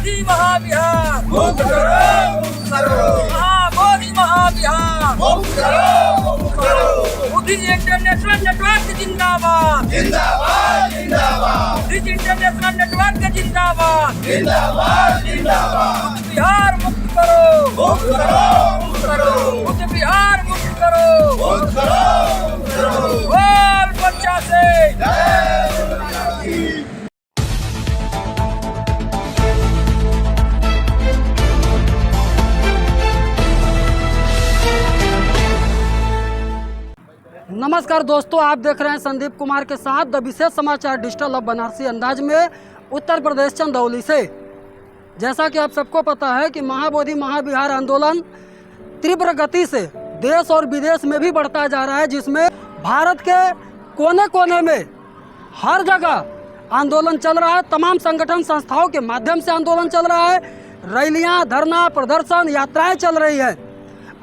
महाबोधि महाविहार मुक्त करो, मुक्त करो, महाबोधि महाविहार मुक्त करो, मुक्त करो। बुद्धिज इंटरनेशनल नेटवर्क जिंदाबाद, जिंदाबाद, जिंदाबाद, बुद्धिज इंटरनेशनल नेटवर्क जिंदाबाद। जिंदाबाद, जिंदाबाद। बुद्ध विहार मुक्त करो, मुक्त करो, मुक्त करो, बुद्ध विहार मुक्त करो। मुक्त करो, मुक्त करो। बोल बच्चा से जय माता की। नमस्कार दोस्तों, आप देख रहे हैं संदीप कुमार के साथ द विशेष समाचार डिजिटल अब बनारसी अंदाज में उत्तर प्रदेश चंदौली से। जैसा कि आप सबको पता है कि महाबोधि महाविहार आंदोलन तीव्र गति से देश और विदेश में भी बढ़ता जा रहा है, जिसमें भारत के कोने कोने में हर जगह आंदोलन चल रहा है। तमाम संगठन संस्थाओं के माध्यम से आंदोलन चल रहा है। रैलियां, धरना, प्रदर्शन, यात्राएं चल रही हैं।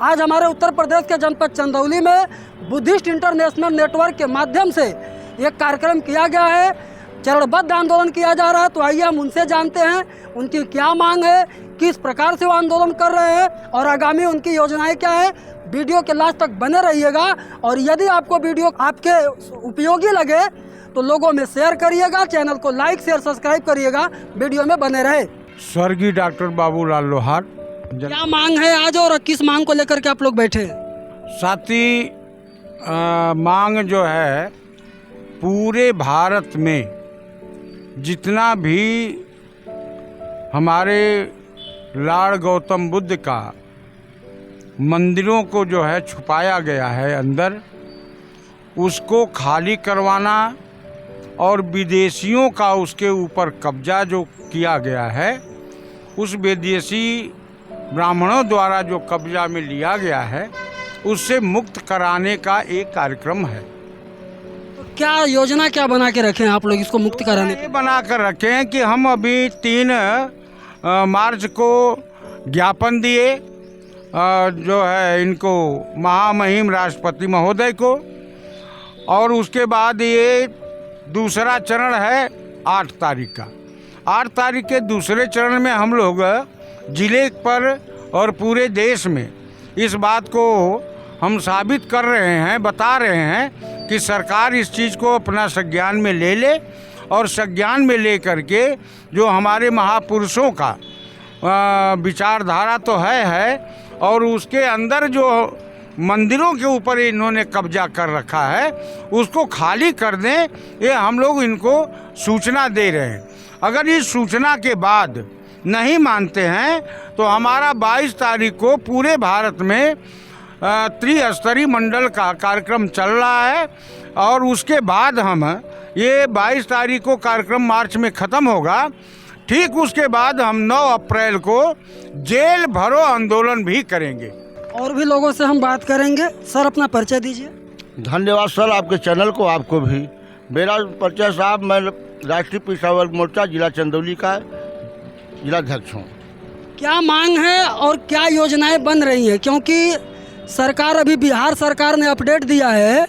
आज हमारे उत्तर प्रदेश के जनपद चंदौली में बुद्धिस्ट इंटरनेशनल नेटवर्क के माध्यम से एक कार्यक्रम किया गया है। चरणबद्ध आंदोलन किया जा रहा है। तो आइए हम उनसे जानते हैं उनकी क्या मांग है, किस प्रकार से वो आंदोलन कर रहे हैं और आगामी उनकी योजनाएं क्या है। वीडियो के लास्ट तक बने रहिएगा और यदि आपको वीडियो आपके उपयोगी लगे तो लोगों में शेयर करिएगा, चैनल को लाइक शेयर सब्सक्राइब करिएगा, वीडियो में बने रहे। स्वर्गीय डॉक्टर बाबूलाल लोहार। क्या मांग है आज और किस मांग को लेकर के आप लोग बैठे हैं? साथी, मांग जो है पूरे भारत में जितना भी हमारे लॉर्ड गौतम बुद्ध का मंदिरों को जो है छुपाया गया है अंदर, उसको खाली करवाना और विदेशियों का उसके ऊपर कब्जा जो किया गया है, उस विदेशी ब्राह्मणों द्वारा जो कब्जा में लिया गया है, उससे मुक्त कराने का एक कार्यक्रम है। तो क्या योजना क्या बना के रखे हैं आप लोग इसको मुक्त कराने ये बना कर रखे हैं कि हम अभी 3 मार्च को ज्ञापन दिए जो है इनको महामहिम राष्ट्रपति महोदय को, और उसके बाद ये दूसरा चरण है 8 तारीख का। 8 तारीख के दूसरे चरण में हम लोग जिले पर और पूरे देश में इस बात को हम साबित कर रहे हैं, बता रहे हैं कि सरकार इस चीज़ को अपना संज्ञान में ले ले और संज्ञान में ले करके जो हमारे महापुरुषों का विचारधारा तो है और उसके अंदर जो मंदिरों के ऊपर इन्होंने कब्जा कर रखा है उसको खाली कर दें, ये हम लोग इनको सूचना दे रहे हैं। अगर इस सूचना के बाद नहीं मानते हैं तो हमारा 22 तारीख को पूरे भारत में त्रिस्तरीय मंडल का कार्यक्रम चल रहा है और उसके बाद हम ये 22 तारीख को कार्यक्रम मार्च में ख़त्म होगा। ठीक उसके बाद हम 9 अप्रैल को जेल भरो आंदोलन भी करेंगे। और भी लोगों से हम बात करेंगे। सर, अपना परिचय दीजिए। धन्यवाद सर, आपके चैनल को, आपको भी। मेरा परिचय साहब, मैं राष्ट्रीय पिछड़ा वर्ग मोर्चा जिला चंदौली का जिलाध्यक्ष हूँ। क्या मांग है और क्या योजनाएं बन रही हैं? क्योंकि सरकार, अभी बिहार सरकार ने अपडेट दिया है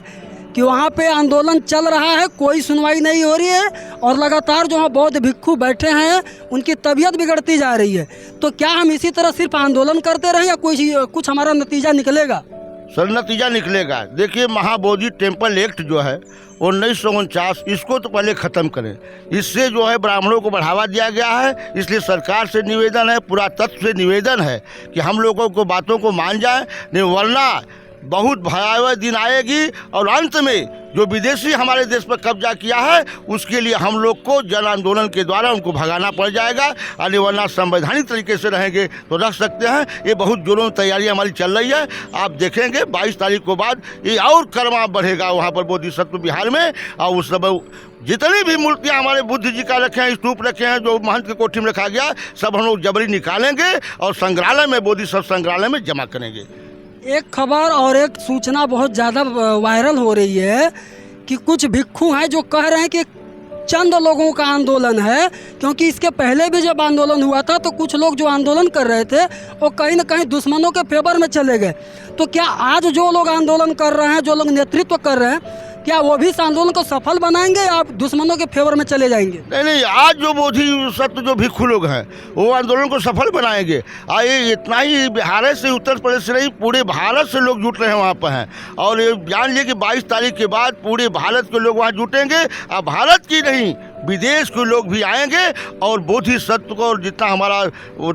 कि वहाँ पे आंदोलन चल रहा है, कोई सुनवाई नहीं हो रही है और लगातार जो बौद्ध भिक्षु बैठे हैं उनकी तबीयत बिगड़ती जा रही है। तो क्या हम इसी तरह सिर्फ आंदोलन करते रहें या कुछ हमारा नतीजा निकलेगा? सर, नतीजा निकलेगा। देखिए, महाबोधि टेम्पल एक्ट जो है 1949, इसको तो पहले ख़त्म करें। इससे जो है ब्राह्मणों को बढ़ावा दिया गया है। इसलिए सरकार से निवेदन है, पुरातत्व से निवेदन है कि हम लोगों को बातों को मान जाए, नहीं वरना बहुत भयावह दिन आएगी और अंत में जो विदेशी हमारे देश पर कब्जा किया है उसके लिए हम लोग को जन आंदोलन के द्वारा उनको भगाना पड़ जाएगा। और वरना संवैधानिक तरीके से रहेंगे तो रख सकते हैं। ये बहुत जोरों में तैयारी हमारी चल रही है। आप देखेंगे 22 तारीख को बाद ये और कर्मा बढ़ेगा वहाँ पर बोधिसत्व विहार में। और उस समय जितनी भी मूर्तियाँ हमारे बुद्ध जी का रखे हैं, स्तूप रखे हैं, जो महंत की कोठी में रखा गया, सब हम लोग जबरी निकालेंगे और संग्रहालय में, बोधिसत्व संग्रहालय में जमा करेंगे। एक खबर और एक सूचना बहुत ज़्यादा वायरल हो रही है कि कुछ भिक्षु हैं जो कह रहे हैं कि चंद लोगों का आंदोलन है, क्योंकि इसके पहले भी जब आंदोलन हुआ था तो कुछ लोग जो आंदोलन कर रहे थे वो कहीं ना कहीं दुश्मनों के फेवर में चले गए। तो क्या आज जो लोग आंदोलन कर रहे हैं, जो लोग नेतृत्व कर रहे हैं, क्या वो भी इस आंदोलन को सफल बनाएंगे या आप दुश्मनों के फेवर में चले जाएंगे? नहीं नहीं, आज जो बोधि सत्व जो भिक्षु लोग हैं वो आंदोलन को सफल बनाएंगे। ये इतना ही बिहार से, उत्तर प्रदेश से नहीं, पूरे भारत से लोग जुट रहे हैं वहाँ पर हैं। और ये जान लिए कि 22 तारीख के बाद पूरे भारत के लोग वहाँ जुटेंगे। और भारत की नहीं, विदेश के लोग भी आएंगे और बोधि सत्व को जितना हमारा वो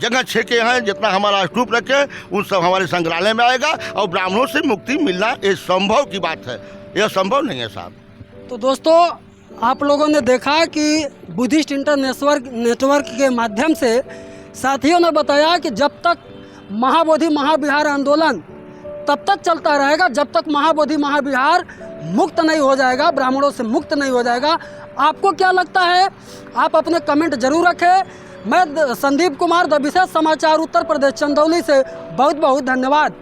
जगह छेके हैं, जितना हमारा स्तूप रखे हैं, उन सब हमारे संग्रहालय में आएगा। और ब्राह्मणों से मुक्ति मिलना ये संभव की बात है, यह संभव नहीं है साहब। तो दोस्तों, आप लोगों ने देखा कि बुद्धिस्ट नेटवर्क के माध्यम से साथियों ने बताया कि जब तक महाबोधि महाविहार आंदोलन तब तक चलता रहेगा जब तक महाबोधि महाविहार मुक्त नहीं हो जाएगा, ब्राह्मणों से मुक्त नहीं हो जाएगा। आपको क्या लगता है? आप अपने कमेंट जरूर रखें। मैं संदीप कुमार, द विशेष समाचार, उत्तर प्रदेश, चंदौली से बहुत बहुत धन्यवाद।